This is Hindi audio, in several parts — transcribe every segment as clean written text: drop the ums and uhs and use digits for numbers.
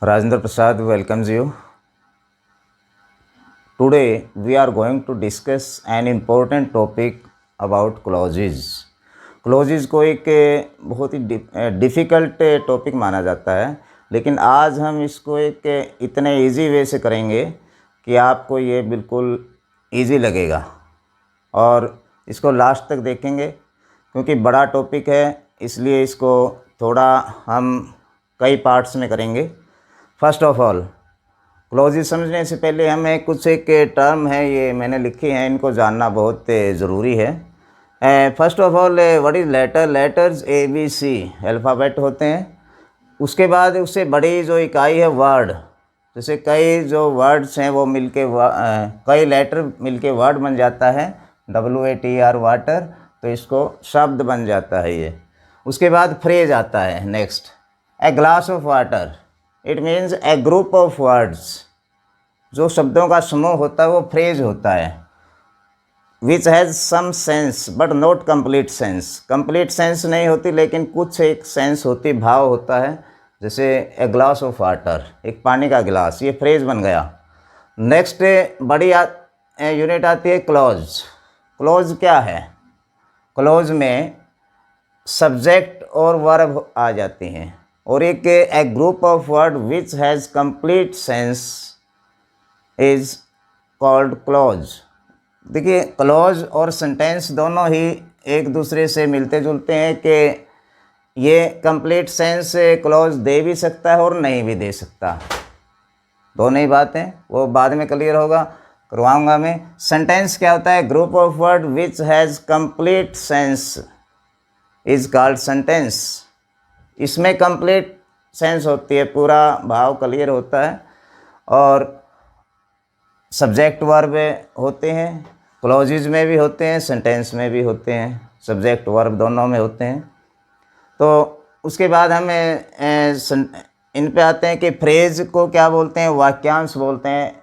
Rajendra Prasad welcomes you. Today we are going to discuss an important topic about clauses. Clauses को एक बहुत ही डिफ़िकल्ट टॉपिक माना जाता है, लेकिन आज हम इसको एक इतने इजी वे से करेंगे कि आपको ये बिल्कुल इजी लगेगा और इसको लास्ट तक देखेंगे क्योंकि बड़ा टॉपिक है, इसलिए इसको थोड़ा हम कई पार्ट्स में करेंगे। फर्स्ट ऑफ ऑल, क्लॉजेज समझने से पहले हमें कुछ एक टर्म है, ये मैंने लिखे हैं, इनको जानना बहुत ज़रूरी है। First of all, what is letter? Letters ABC alphabet होते हैं। उसके बाद उससे बड़ी जो इकाई है वर्ड, जैसे कई जो वर्ड्स हैं वो मिलके कई लेटर मिलके वर्ड बन जाता है, WATR वाटर, तो इसको शब्द बन जाता है ये। उसके बाद फ्रेज आता है next, a glass of water, it means A group of words. जो शब्दों का समूह होता है वो फ्रेज होता है। Which has some sense but not complete sense, complete sense नहीं होती लेकिन कुछ एक सेंस होती, भाव होता है। जैसे ए ग्लास ऑफ वाटर, एक पानी का गिलास, ये फ्रेज बन गया। नेक्स्ट बड़ी यूनिट आती है क्लॉज। क्लॉज क्या है? क्लॉज में सब्जेक्ट और वर्ब आ जाती हैं और एक a group of word which has complete sense is called clause. देखिए, क्लॉज और सेंटेंस दोनों ही एक दूसरे से मिलते जुलते हैं कि ये कंप्लीट सेंस क्लॉज दे भी सकता है और नहीं भी दे सकता। दोनों ही बातें वो बाद में क्लियर होगा, करवाऊंगा मैं। सेंटेंस क्या होता है? Group of word which has complete sense is called sentence. इसमें कंप्लीट सेंस होती है, पूरा भाव क्लियर होता है और सब्जेक्ट वर्ब होते हैं। क्लॉजेज में भी होते हैं, सेंटेंस में भी होते हैं, सब्जेक्ट वर्ब दोनों में होते हैं। तो उसके बाद हम इन पे आते हैं कि फ्रेज को क्या बोलते हैं? वाक्यांश बोलते हैं,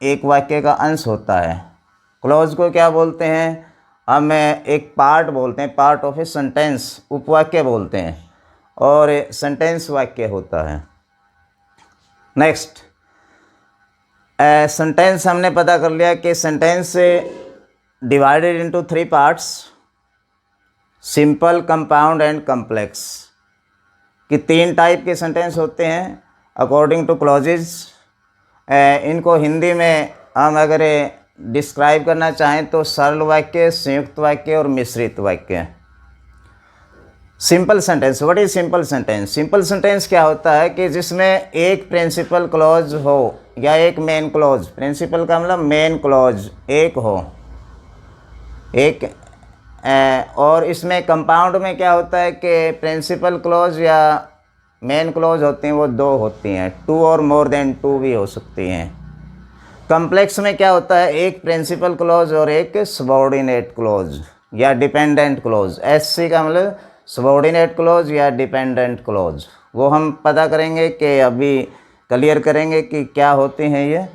एक वाक्य का अंश होता है। क्लॉज को क्या बोलते हैं? हम एक पार्ट बोलते हैं, पार्ट ऑफ ए सेंटेंस, उपवाक्य बोलते हैं, और सेंटेंस वाक्य होता है। नेक्स्ट, सेंटेंस हमने पता कर लिया कि sentence divided into 3 parts, simple, compound and complex, कि 3 टाइप के सेंटेंस होते हैं अकॉर्डिंग टू क्लॉजेज। इनको हिंदी में हम अगर डिस्क्राइब करना चाहें तो सरल वाक्य, संयुक्त वाक्य और मिश्रित वाक्य। Simple sentence, what is simple sentence? Simple sentence क्या होता है कि जिसमें एक प्रिंसिपल क्लॉज हो या एक मेन क्लॉज। प्रिंसिपल का मतलब मेन क्लॉज एक हो, एक और इसमें कंपाउंड में क्या होता है कि प्रिंसिपल क्लॉज या मेन क्लॉज होती हैं वो 2 होती हैं, 2 और मोर देन 2 भी हो सकती हैं। कम्प्लेक्स में क्या होता है? एक प्रिंसिपल क्लॉज और एक सबऑर्डिनेट क्लॉज या डिपेंडेंट क्लॉज। SC का मतलब सबऑर्डिनेट क्लॉज या डिपेंडेंट क्लॉज, वो हम पता करेंगे कि अभी क्लियर करेंगे कि क्या होते हैं ये।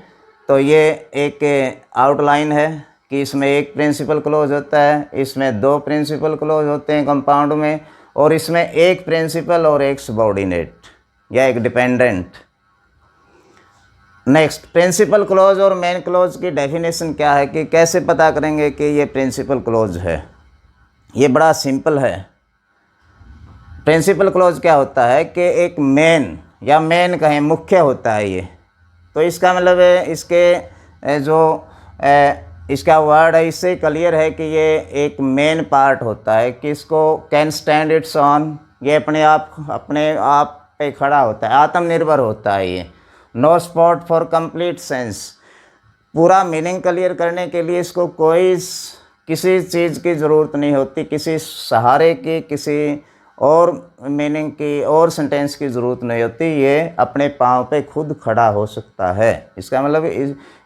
तो ये एक आउटलाइन है कि इसमें एक प्रिंसिपल क्लॉज होता है, इसमें 2 प्रिंसिपल क्लॉज होते हैं कंपाउंड में, और इसमें एक प्रिंसिपल और एक सबऑर्डिनेट या एक डिपेंडेंट। नेक्स्ट, प्रिंसिपल क्लॉज और मेन क्लॉज की डेफिनेशन क्या है, कि कैसे पता करेंगे कि ये प्रिंसिपल क्लॉज है? ये बड़ा सिंपल है। प्रिंसिपल क्लॉज क्या होता है कि एक मेन या मेन कहें, मुख्य होता है ये। तो इसका मतलब इसके जो इसका वर्ड है, इससे क्लियर है कि ये एक मेन पार्ट होता है कि इसको कैन स्टैंड इट्स ऑन, ये अपने आप पे खड़ा होता है, आत्मनिर्भर होता है ये। No spot for complete sense, पूरा मीनिंग क्लियर करने के लिए इसको किसी चीज़ की ज़रूरत नहीं होती, किसी सहारे की, किसी और मीनिंग की और सेंटेंस की ज़रूरत नहीं होती, ये अपने पाँव पे खुद खड़ा हो सकता है। इसका मतलब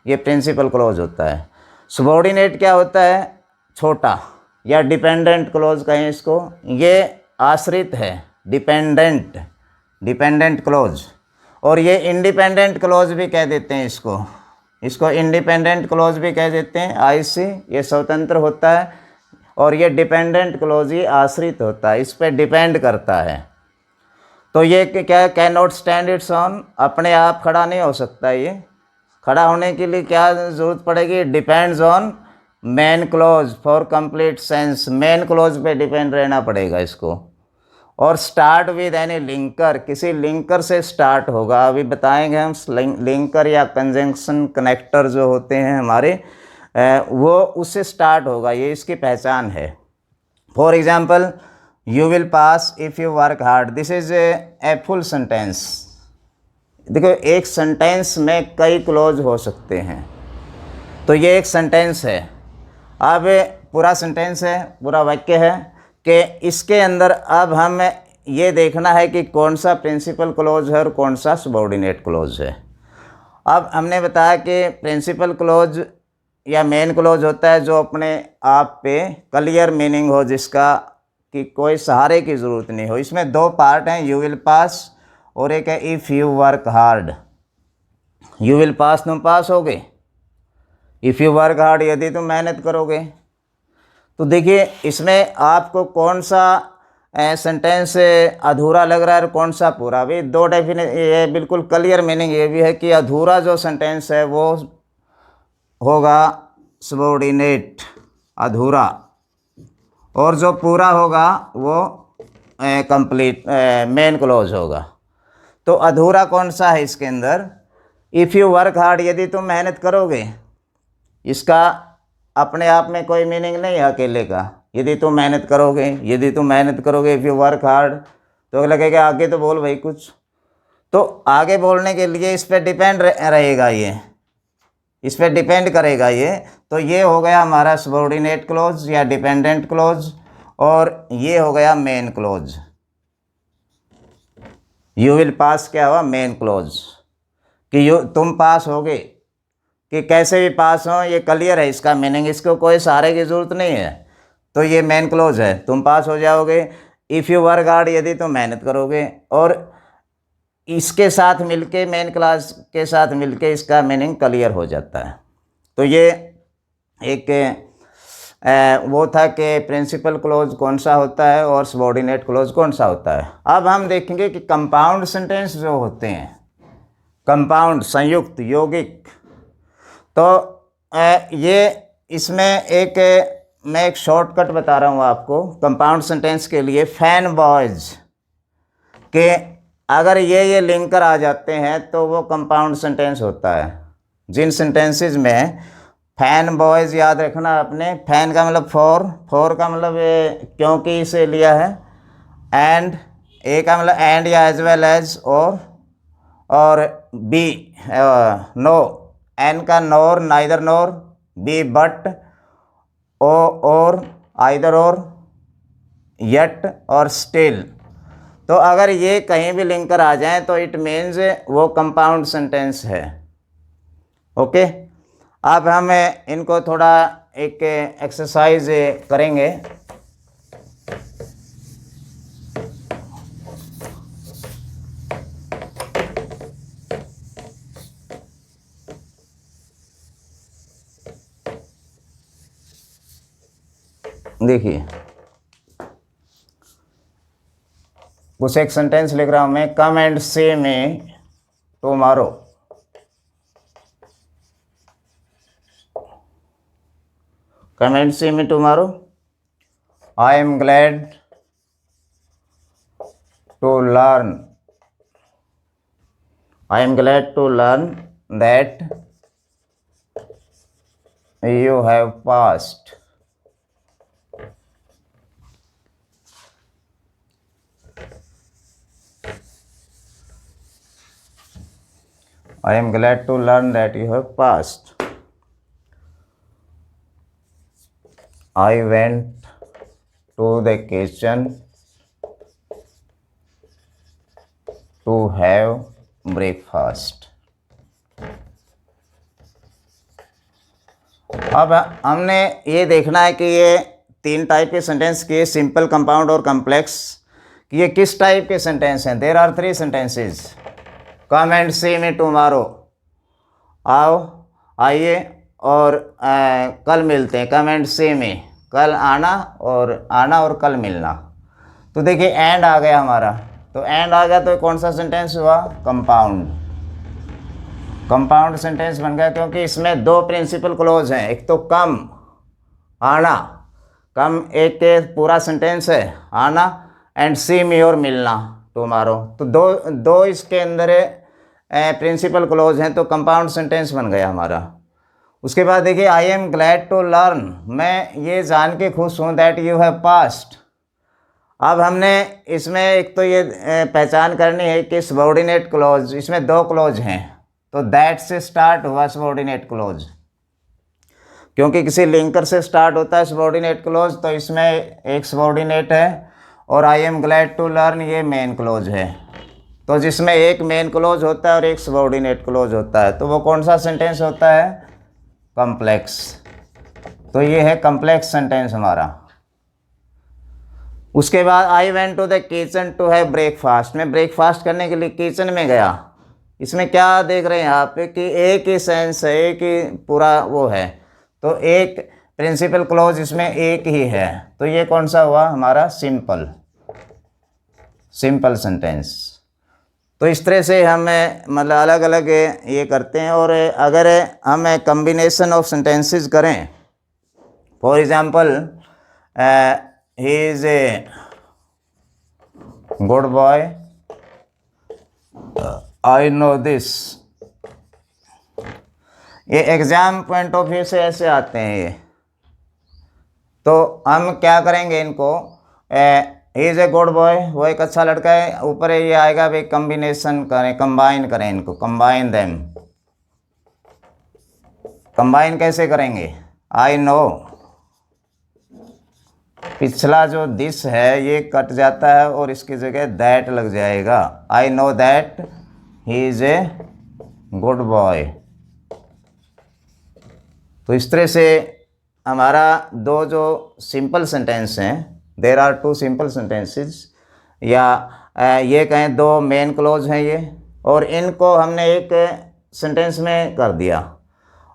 ये प्रिंसिपल क्लॉज होता है। सबऑर्डिनेट क्या होता है? छोटा, या डिपेंडेंट क्लॉज कहें इसको, ये आश्रित है, डिपेंडेंट क्लॉज। और ये इंडिपेंडेंट क्लॉज भी कह देते हैं इसको इंडिपेंडेंट क्लॉज भी कह देते हैं। IC, ये स्वतंत्र होता है, और ये डिपेंडेंट क्लॉज ही आश्रित होता है, इस पर डिपेंड करता है। तो ये क्या, can not stand it's on, अपने आप खड़ा नहीं हो सकता। ये खड़ा होने के लिए क्या ज़रूरत पड़ेगी, depends on main close for complete sense, main close पे डिपेंड रहना पड़ेगा इसको। और स्टार्ट विद एनी लिंकर, किसी लिंकर से स्टार्ट होगा। अभी बताएंगे हम लिंकर या कंजंक्शन कनेक्टर जो होते हैं हमारे, वो उससे स्टार्ट होगा, ये इसकी पहचान है। For example, you will pass if you work hard, this is a full sentence. देखो एक सेंटेंस में कई क्लोज हो सकते हैं, तो ये एक सेंटेंस है। अब पूरा सेंटेंस है, पूरा वाक्य है कि इसके अंदर अब हम ये देखना है कि कौन सा प्रिंसिपल क्लोज है और कौन सा सबऑर्डिनेट क्लोज है। अब हमने बताया कि प्रिंसिपल क्लोज या मेन क्लोज होता है जो अपने आप पे क्लियर मीनिंग हो, जिसका कि कोई सहारे की ज़रूरत नहीं हो। इसमें दो पार्ट हैं, यू विल पास और एक है if you work hard. You will pass, तुम पास होगे। इफ़ यू वर्क हार्ड, यदि तुम मेहनत करोगे। तो देखिए इसमें आपको कौन सा सेंटेंस अधूरा लग रहा है और कौन सा पूरा। भी दो ये बिल्कुल क्लियर मीनिंग ये भी है कि अधूरा जो सेंटेंस है वो होगा सबऑर्डिनेट, अधूरा, और जो पूरा होगा वो कंप्लीट मेन क्लोज होगा। तो अधूरा कौन सा है इसके अंदर, इफ़ यू वर्क हार्ड, यदि तुम मेहनत करोगे। इसका अपने आप में कोई मीनिंग नहीं है अकेले का, यदि तुम मेहनत करोगे, यदि तुम मेहनत करोगे, इफ़ यू वर्क हार्ड, तो लगेगा आगे तो बोल भाई कुछ। तो आगे बोलने के लिए इस पर डिपेंड रहेगा, ये इस पर डिपेंड करेगा ये। तो ये हो गया हमारा सबऑर्डिनेट क्लोज या डिपेंडेंट क्लोज, और ये हो गया main close. You will pass क्या हुआ, मेन क्लोज, कि तुम पास होगे, कि कैसे भी पास हो, ये क्लियर है इसका मीनिंग, इसको कोई सहारे की ज़रूरत नहीं है। तो ये मेन क्लोज है, तुम पास हो जाओगे। इफ़ यू वर्क हार्ड, यदि तुम मेहनत करोगे, और इसके साथ मिलके मेन क्लास के साथ मिलके इसका मीनिंग क्लियर हो जाता है। तो ये एक वो था कि प्रिंसिपल क्लोज कौन सा होता है और सबऑर्डिनेट क्लोज कौन सा होता है। अब हम देखेंगे कि कंपाउंड सेंटेंस जो होते हैं, कंपाउंड, संयुक्त, यौगिक, तो ये इसमें मैं एक शॉर्टकट बता रहा हूँ आपको कंपाउंड सेंटेंस के लिए। फैन बॉयज के अगर ये लिंकर आ जाते हैं तो वो कंपाउंड सेंटेंस होता है। जिन सेंटेंसेस में फैन बॉयज, याद रखना आपने, फैन का मतलब फॉर का मतलब क्योंकि इसे लिया है, एंड, ए का मतलब एंड या एज वेल एज, और बी नो, एन का नोर, नाइदर नोर, बी बट, ओ और, आइदर और, यट और स्टिल। तो अगर ये कहीं भी लिंकर आ जाएं तो इट मीन्स वो कंपाउंड सेंटेंस है। ओके, अब हम इनको थोड़ा एक एक्सरसाइज करेंगे। देखिए कुछ एक सेंटेंस लिख रहा हूं मैं, कम and see me tomorrow. Come and see me tomorrow, I am glad to learn, I am glad to learn that you have passed. I am glad to learn that you have passed. I went to the kitchen to have breakfast. अब हमने ये देखना है कि ये तीन टाइप के सेंटेंस किए, सिंपल, कंपाउंड और कॉम्प्लेक्स, कि ये किस टाइप के सेंटेंस हैं। There are 3 sentences. Come and see me tomorrow, आओ, आइए, और कल मिलते हैं। कम एंड सी मी, कल आना और कल मिलना। तो देखिए एंड आ गया हमारा, तो एंड आ गया तो कौन सा सेंटेंस हुआ? कंपाउंड। कंपाउंड सेंटेंस बन गया क्योंकि इसमें दो प्रिंसिपल क्लोज हैं, एक तो कम, आना, कम एक के पूरा सेंटेंस है आना, एंड सी मी और मिलना टुमारो, तो दो इसके अंदर प्रिंसिपल क्लोज हैं, तो कंपाउंड सेंटेंस बन गया हमारा। उसके बाद देखिए I am glad to learn, मैं ये जान के खुश हूँ दैट यू हैव पास्ड। अब हमने इसमें एक तो ये पहचान करनी है कि सबऑर्डिनेट क्लोज, इसमें दो क्लोज हैं, तो दैट से स्टार्ट हुआ सबऑर्डिनेट क्लोज, क्योंकि किसी लिंकर से स्टार्ट होता है सबऑर्डिनेट क्लोज, तो इसमें एक सबऑर्डिनेट है, और I am glad to learn ये मेन क्लोज है। तो जिसमें एक मेन क्लोज होता है और एक सबऑर्डिनेट क्लोज होता है, तो वो कौन सा सेंटेंस होता है? कॉम्प्लेक्स। तो ये है कॉम्प्लेक्स सेंटेंस हमारा। उसके बाद I went to the kitchen to have breakfast, मैं ब्रेकफास्ट करने के लिए किचन में गया। इसमें क्या देख रहे हैं आप कि एक ही सेंस है, एक ही पूरा वो है, तो एक प्रिंसिपल क्लोज इसमें एक ही है, तो ये कौन सा हुआ हमारा? Simple, simple sentence. तो इस तरह से हम मतलब अलग अलग ये करते हैं। और अगर हम कम्बिनेशन ऑफ सेंटेंसेस करें, for example he is a good boy, I know this, ये एग्ज़ाम पॉइंट ऑफ व्यू से ऐसे आते हैं ये, तो हम क्या करेंगे इनको? He is a good boy, वो एक अच्छा लड़का है, ऊपर ये आएगा भाई कम्बिनेशन करें, कंबाइन करें इनको, कंबाइन देम। कंबाइन कैसे करेंगे? आई नो, पिछला जो दिस है ये कट जाता है और इसकी जगह दैट लग जाएगा। I know that he is a good boy. तो इस तरह से हमारा दो जो सिंपल सेंटेंस हैं, there are two simple sentences, या ये कहें दो मेन क्लोज हैं ये, और इनको हमने एक सेंटेंस में कर दिया।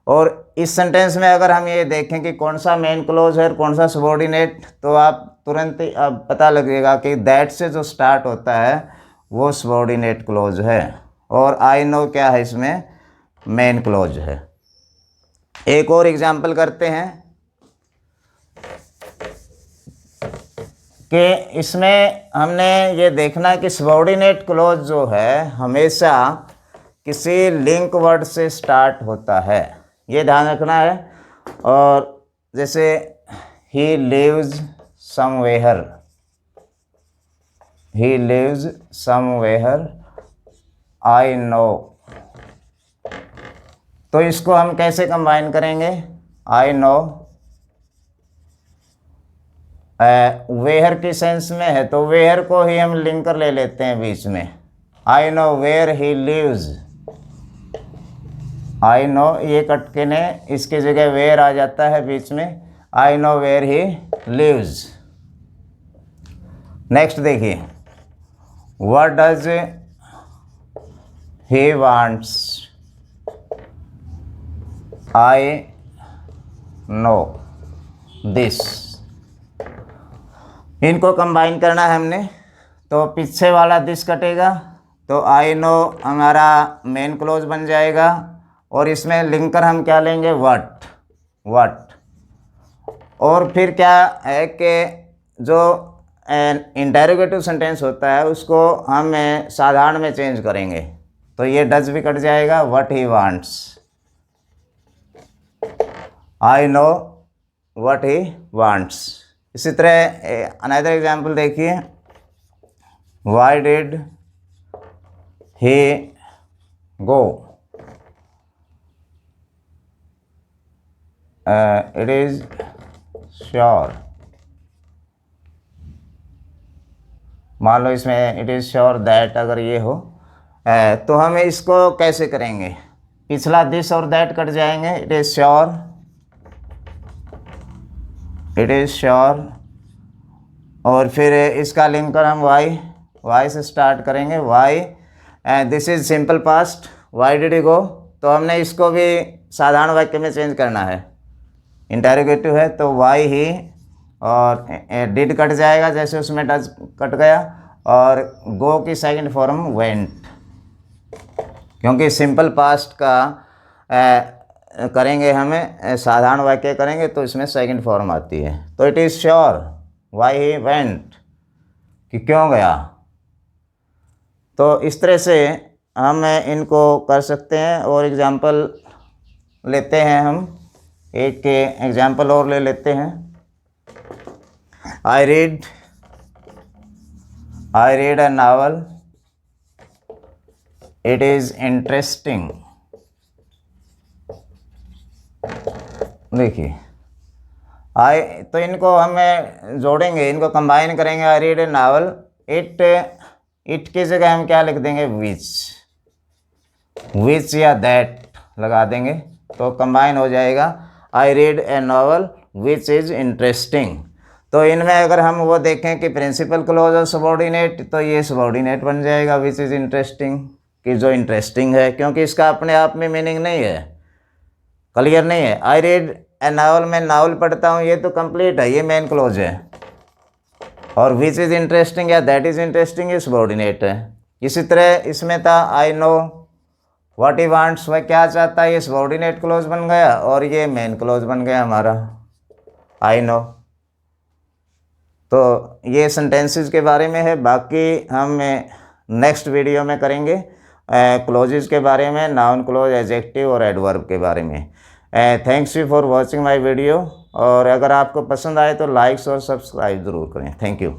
और इस सेंटेंस में अगर हम ये देखें कि कौन सा मेन क्लोज है और कौन सा सबऑर्डिनेट, तो आप तुरंत ही अब पता लगेगा कि दैट से जो स्टार्ट होता है वो सबऑर्डिनेट क्लोज है, और आई नो क्या है इसमें? मेन क्लोज है। एक और एग्जांपल करते हैं कि इसमें हमने ये देखना कि सबऑर्डिनेट क्लोज जो है हमेशा किसी लिंक वर्ड से स्टार्ट होता है, ये ध्यान रखना है। और जैसे he lives somewhere, he lives somewhere, I know, तो इसको हम कैसे कंबाइन करेंगे? आई नो वेयर की सेंस में है, तो वेयर को ही हम लिंकर ले लेते हैं बीच में। I know where he lives, I know ये कटके ने इसकी जगह वेयर आ जाता है बीच में, I know where he lives. Next देखिए, what does he wants, I know this. इनको कंबाइन करना है हमने, तो पीछे वाला दिस कटेगा, तो आई नो हमारा मेन क्लोज बन जाएगा, और इसमें लिंकर हम क्या लेंगे? What, what. और फिर क्या है कि जो इंटेरोगेटिव सेंटेंस होता है उसको हम साधारण में चेंज करेंगे, तो ये डज भी कट जाएगा, what he wants, I know what he wants. इसी तरह अनदर एग्जाम्पल देखिए, why did he go, it is sure. मान लो इसमें इट इज़ श्योर दैट अगर ये हो, तो हम इसको कैसे करेंगे? पिछला दिस और दैट कट जाएंगे, it is sure, it is sure, और फिर इसका लिंकर हम वाई, वाई से स्टार्ट करेंगे, why, this is simple past, why did you go, तो हमने इसको भी साधारण वाक्य में चेंज करना है, इंटेरोगेटिव है तो वाई ही, और डिड कट जाएगा जैसे उसमें डज कट गया, और गो की सेकंड फॉर्म वेंट, क्योंकि सिंपल पास्ट का करेंगे हमें साधारण वाक्य करेंगे तो इसमें सेकंड फॉर्म आती है। तो it is sure why he went, कि क्यों गया। तो इस तरह से हम इनको कर सकते हैं। और एग्ज़ाम्पल लेते हैं हम, एक एग्ज़ाम्पल और ले लेते हैं। I read a novel, it is interesting. देखिए तो इनको हमें जोड़ेंगे, इनको कंबाइन करेंगे। I read A novel, it की जगह हम क्या लिख देंगे, विच या दैट लगा देंगे तो कंबाइन हो जाएगा। I read A novel which is interesting. तो इनमें अगर हम वो देखें कि प्रिंसिपल क्लॉज और सबऑर्डिनेट, तो ये सबऑर्डिनेट बन जाएगा विच इज़ इंटरेस्टिंग, कि जो इंटरेस्टिंग है, क्योंकि इसका अपने आप में मीनिंग नहीं है, क्लियर नहीं है। आई रीड ए नावल, मैं नावल पढ़ता हूँ, ये तो कंप्लीट है, ये मेन क्लॉज है। और विच इज़ इंटरेस्टिंग या दैट इज़ इंटरेस्टिंग ये सबऑर्डिनेट है। इसी तरह इसमें था I know what he wants, वह क्या चाहता है, ये सबऑर्डिनेट क्लॉज बन गया और ये मेन क्लॉज बन गया हमारा आई नो। तो ये सेंटेंसेस के बारे में है। बाकी हम नेक्स्ट वीडियो में करेंगे क्लॉजेस के बारे में, नाउन क्लॉज, एडजेक्टिव और एडवर्ब के बारे में। Thanks you for watching my video. और अगर आपको पसंद आए तो लाइक्स और सब्सक्राइब ज़रूर करें। Thank you.